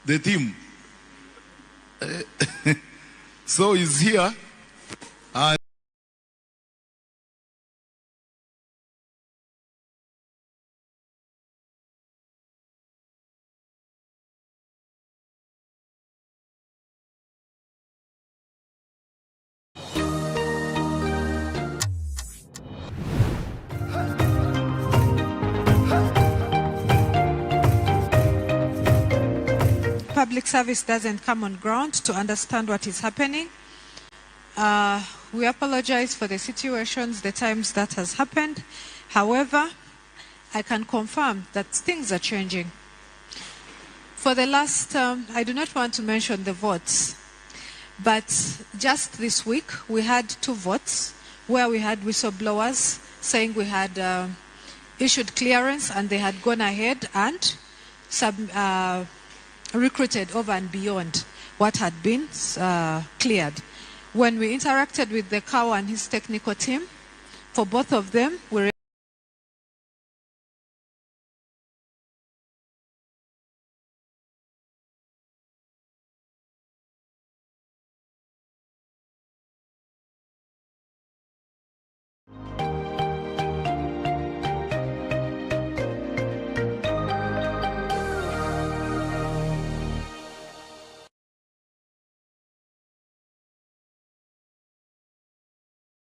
the theme. So he's here. Public service doesn't come on ground to understand what is happening. We apologize for the situations, the times that has happened. However, I can confirm that things are changing. For the last, I do not want to mention the votes, but just this week we had 2 votes where we had whistleblowers saying we had issued clearance and they had gone ahead and recruited over and beyond what had been cleared. When we interacted with the CAO and his technical team, for both of them, we